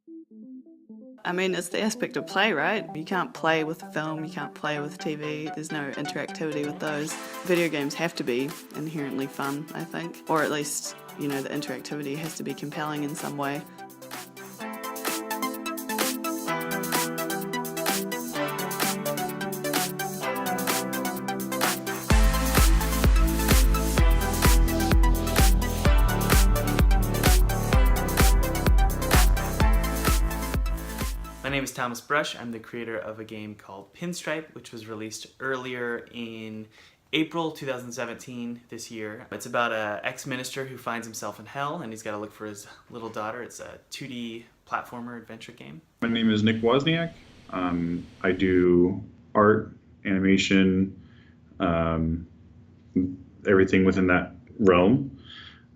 I mean, it's the aspect of play, right? You can't play with film, you can't play with TV, there's no interactivity with those. Video games have to be inherently fun, I think. Or at least, you know, the interactivity has to be compelling in some way. My name is Thomas Brush. I'm the creator of a game called Pinstripe, which was released earlier in April 2017 this year. It's about an ex-minister who finds himself in hell and he's got to look for his little daughter. It's a 2D platformer adventure game. My name is Nick Wozniak. I do art, animation, everything within that realm,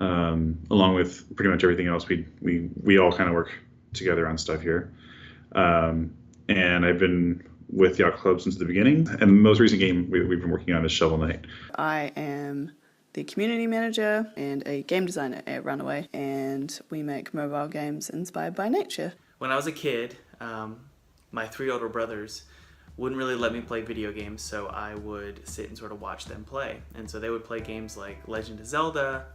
along with pretty much everything else. We all kind of work together on stuff here. And I've been with Yacht Club since the beginning. And the most recent game we've been working on is Shovel Knight. I am the community manager and a game designer at Runaway, and we make mobile games inspired by nature. When I was a kid, my 3 older brothers wouldn't really let me play video games, so I would sit and sort of watch them play. And so they would play games like Legend of Zelda,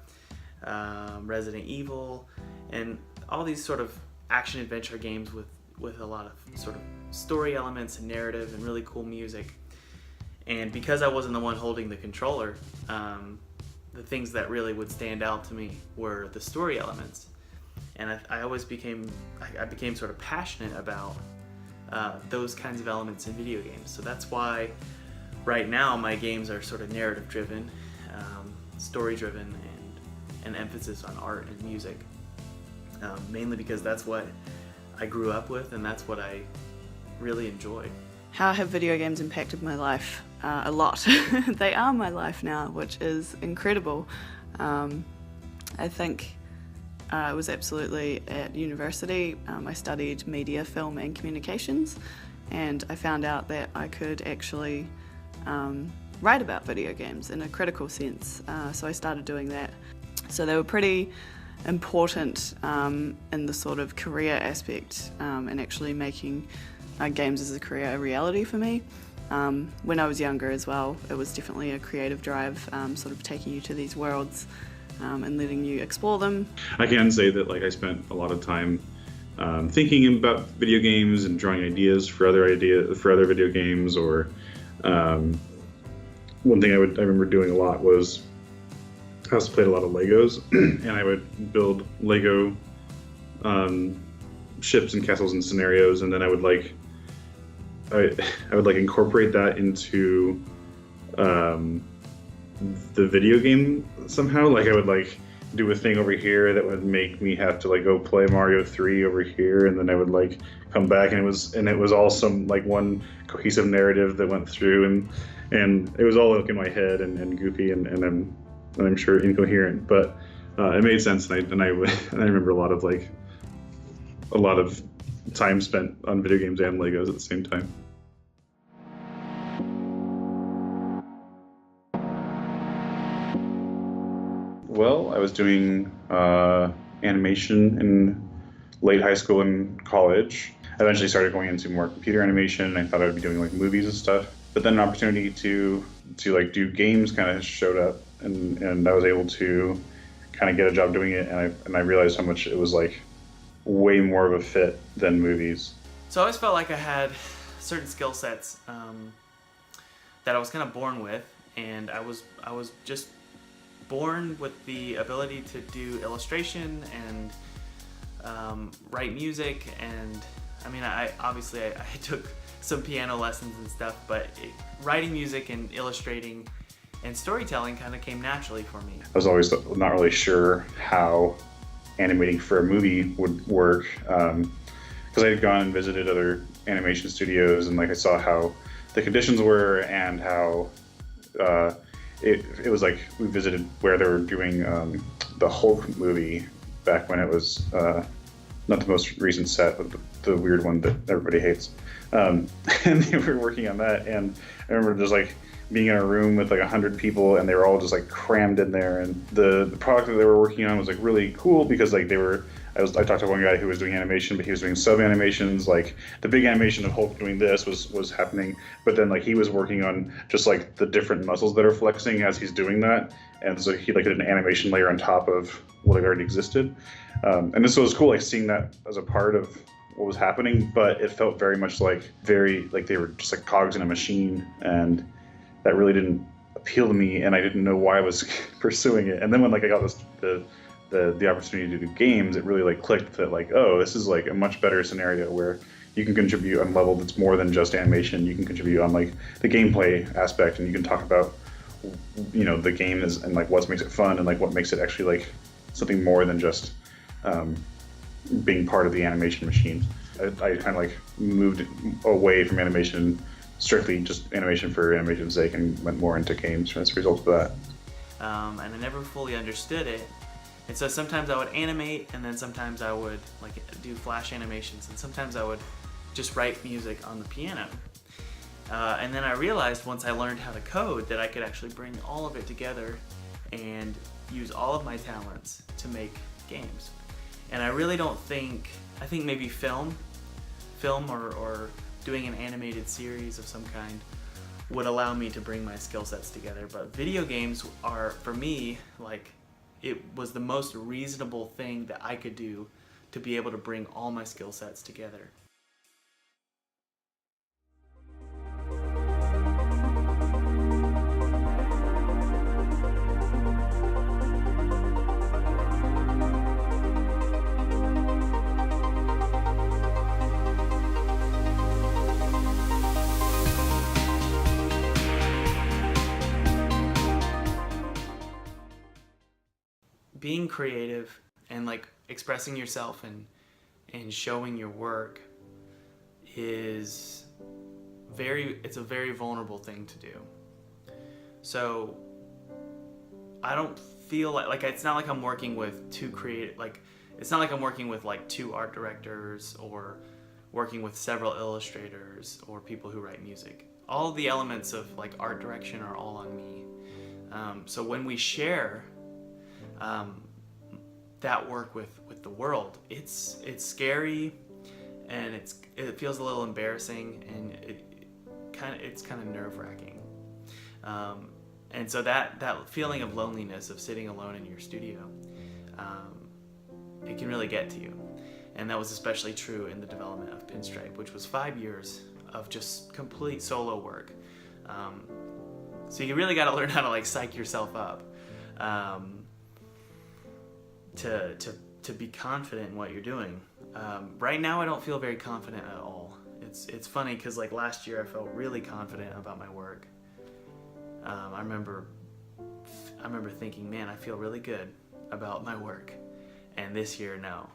Resident Evil, and all these sort of action-adventure games with a lot of sort of story elements and narrative and really cool music. And because I wasn't the one holding the controller, the things that really would stand out to me were the story elements. And I always became sort of passionate about those kinds of elements in video games. So that's why right now my games are sort of narrative driven, story driven, and an emphasis on art and music. Mainly because that's what I grew up with and that's what I really enjoy. How have video games impacted my life? A lot. They are my life now, which is incredible. I think I was absolutely at university. I studied media, film and communications, and I found out that I could actually write about video games in a critical sense. So I started doing that. So they were pretty important in the sort of career aspect and actually making games as a career a reality for me. When I was younger as well, it was definitely a creative drive, sort of taking you to these worlds and letting you explore them. I can say that I spent a lot of time thinking about video games and drawing ideas for other video games. Or one thing I remember doing a lot was I also played a lot of Legos, and I would build Lego ships and castles and scenarios, and then I would incorporate that into the video game somehow. I would do a thing over here that would make me have to go play Mario 3 over here, and then I would come back, and it was all some one cohesive narrative that went through, and it was all in my head and goofy and I'm sure incoherent, but it made sense, and I remember a lot of time spent on video games and Legos at the same time. Well, I was doing animation in late high school and college. I eventually started going into more computer animation. I thought I would be doing movies and stuff, but then an opportunity to do games kind of showed up. And I was able to kind of get a job doing it, and I realized how much it was way more of a fit than movies. So I always felt like I had certain skill sets that I was kind of born with, and I was just born with the ability to do illustration and write music. And I mean, I took some piano lessons and stuff, but writing music and illustrating and storytelling kind of came naturally for me. I was always not really sure how animating for a movie would work, because I had gone and visited other animation studios, and I saw how the conditions were and how it was we visited where they were doing the Hulk movie back when it was not the most recent set, but the weird one that everybody hates. And they were working on that, and I remember just being in a room with 100 people, and they were all just crammed in there, and the product that they were working on was really cool because they were I talked to one guy who was doing animation, but he was doing sub animations. Like the big animation of Hulk doing this was happening, but then like he was working on just like the different muscles that are flexing as he's doing that, and so he like did an animation layer on top of what already existed. And this was cool, like seeing that as a part of what was happening, but it felt very much like they were just like cogs in a machine, and that really didn't appeal to me, and I didn't know why I was pursuing it. And then when like I got the opportunity to do games, it really like clicked that like, oh, this is like a much better scenario where you can contribute on a level that's more than just animation. You can contribute on like the gameplay aspect, and you can talk about the game is and like what makes it fun and like what makes it actually like something more than just being part of the animation machine. I kind of like moved away from animation, strictly just animation for animation's sake, and went more into games as a result of that. And I never fully understood it. And so sometimes I would animate, and then sometimes I would like do flash animations, and sometimes I would just write music on the piano. And then I realized once I learned how to code that I could actually bring all of it together and use all of my talents to make games. And I really don't think, I think maybe film or doing an animated series of some kind would allow me to bring my skill sets together. But video games are, for me, like, it was the most reasonable thing that I could do to be able to bring all my skill sets together. Being creative and like expressing yourself and showing your work it's a very vulnerable thing to do. So I don't feel like it's not like I'm working with it's not like I'm working with like two art directors or working with several illustrators or people who write music. All the elements of like art direction are all on me. So when we share that work with the world, it's scary, and it feels a little embarrassing, and it's kind of nerve-wracking. And so that feeling of loneliness of sitting alone in your studio, it can really get to you. And that was especially true in the development of Pinstripe, which was 5 years of just complete solo work. So you really got to learn how to like psych yourself up to be confident in what you're doing. Right now I don't feel very confident at all. It's funny because like last year I felt really confident about my work. I remember thinking, man, I feel really good about my work. And this year, no.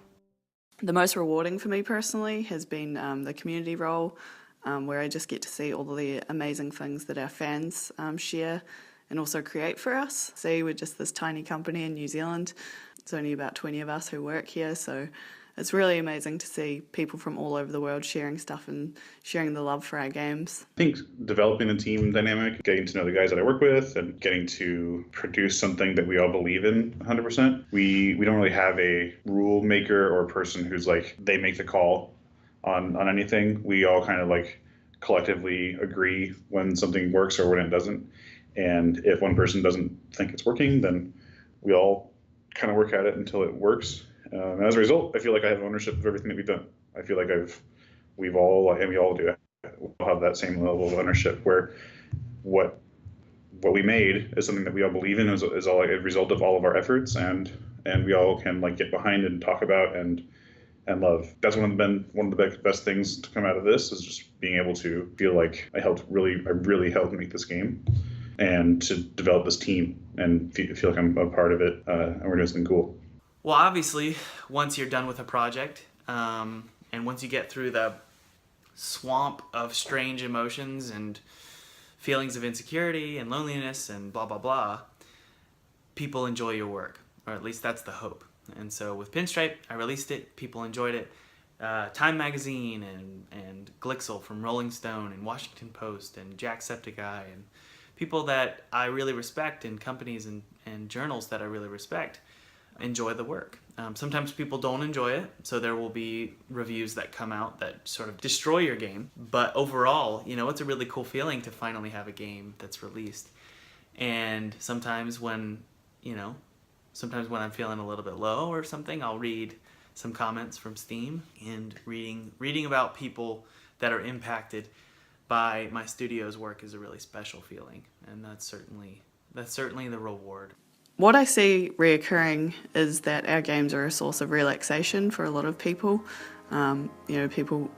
The most rewarding for me personally has been the community role, where I just get to see all the amazing things that our fans share and also create for us. See, we're just this tiny company in New Zealand. It's only about 20 of us who work here, so it's really amazing to see people from all over the world sharing stuff and sharing the love for our games. I think developing the team dynamic, getting to know the guys that I work with, and getting to produce something that we all believe in 100%. We don't really have a rule maker or a person who's like, they make the call on anything. We all kind of like collectively agree when something works or when it doesn't. And if one person doesn't think it's working, then we all kind of work at it until it works. And as a result, I feel like I have ownership of everything that we've done. I feel like we all do, we'll have that same level of ownership where what we made is something that we all believe in, is all like a result of all of our efforts, and we all can like get behind and talk about and love. That's one of the best things to come out of this, is just being able to feel like I really helped make this game, and to develop this team and feel like I'm a part of it, and we're doing something cool. Well, obviously, once you're done with a project, and once you get through the swamp of strange emotions and feelings of insecurity and loneliness and blah, blah, blah, people enjoy your work, or at least that's the hope. And so with Pinstripe, I released it, people enjoyed it. Time Magazine and Glixel from Rolling Stone and Washington Post and Jacksepticeye and people that I really respect, and companies and journals that I really respect enjoy the work. Sometimes people don't enjoy it, so there will be reviews that come out that sort of destroy your game. But overall, you know, it's a really cool feeling to finally have a game that's released. And sometimes when I'm feeling a little bit low or something, I'll read some comments from Steam, and reading about people that are impacted by my studio's work is a really special feeling, and that's certainly the reward. What I see reoccurring is that our games are a source of relaxation for a lot of people. People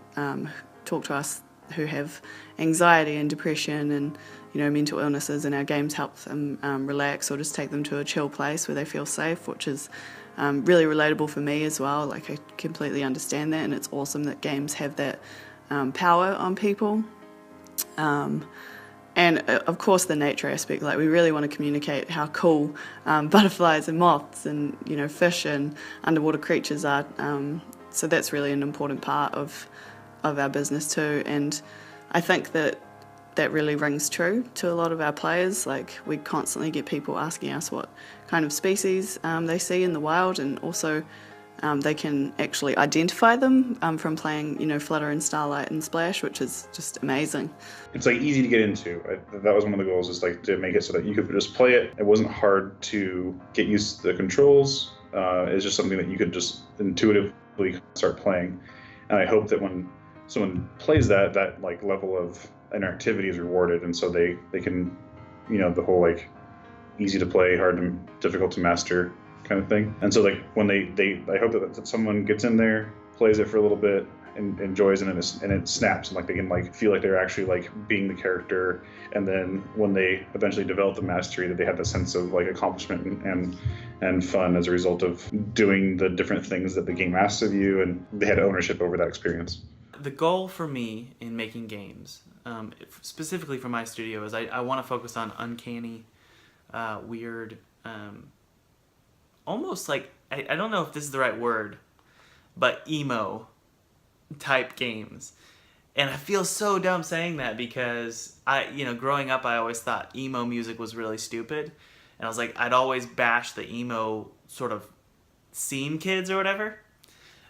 talk to us who have anxiety and depression and mental illnesses, and our games help them relax or just take them to a chill place where they feel safe, which is really relatable for me as well. Like, I completely understand that, and it's awesome that games have that power on people. And of course the nature aspect, like we really want to communicate how cool butterflies and moths and fish and underwater creatures are. So that's really an important part of our business too. And I think that really rings true to a lot of our players. Like, we constantly get people asking us what kind of species they see in the wild, and also they can actually identify them from playing, Flutter and Starlight and Splash, which is just amazing. It's like easy to get into. That was one of the goals, is like to make it so that you could just play it. It wasn't hard to get used to the controls. It's just something that you could just intuitively start playing. And I hope that when someone plays that like level of interactivity is rewarded, and so they can, the whole like easy to play, hard to difficult to master kind of thing. And so like when I hope that someone gets in there, plays it for a little bit, and enjoys it, and it snaps, and like they can like feel like they're actually like being the character. And then when they eventually develop the mastery, that they have the sense of like accomplishment and fun as a result of doing the different things that the game asks of you, and they had ownership over that experience. The goal for me in making games, specifically for my studio, is I want to focus on uncanny, weird, almost like, I don't know if this is the right word, but emo type games. And I feel so dumb saying that, because growing up, I always thought emo music was really stupid. And I was like, I'd always bash the emo sort of scene kids or whatever.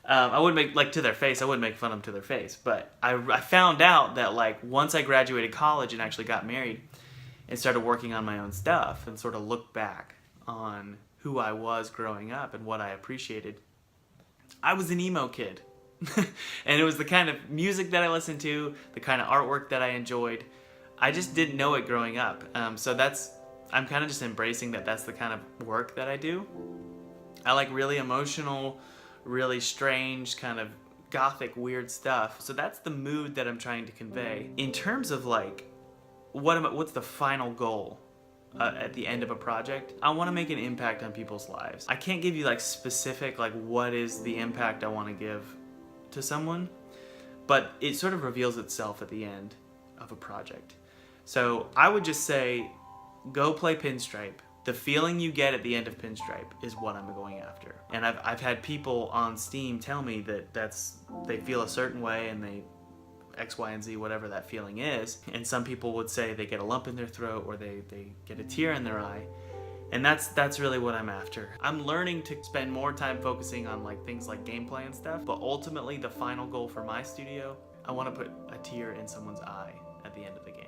I wouldn't make, like, to their face, I wouldn't make fun of them to their face. But I found out that, like, once I graduated college and actually got married and started working on my own stuff and sort of looked back on who I was growing up and what I appreciated, I was an emo kid. And it was the kind of music that I listened to, the kind of artwork that I enjoyed. I just didn't know it growing up. So I'm kind of just embracing that that's the kind of work that I do. I like really emotional, really strange, kind of gothic, weird stuff. So that's the mood that I'm trying to convey. In terms of like, what's the final goal at the end of a project? I want to make an impact on people's lives. I can't give you like specific, like, what is the impact I want to give to someone, but it sort of reveals itself at the end of a project. So I would just say, go play Pinstripe. The feeling you get at the end of Pinstripe is what I'm going after. And I've had people on Steam tell me that they feel a certain way, and they X, Y, and Z, whatever that feeling is. And some people would say they get a lump in their throat, or they get a tear in their eye. And that's really what I'm after. I'm learning to spend more time focusing on like things like gameplay and stuff, but ultimately the final goal for my studio, I want to put a tear in someone's eye at the end of the game.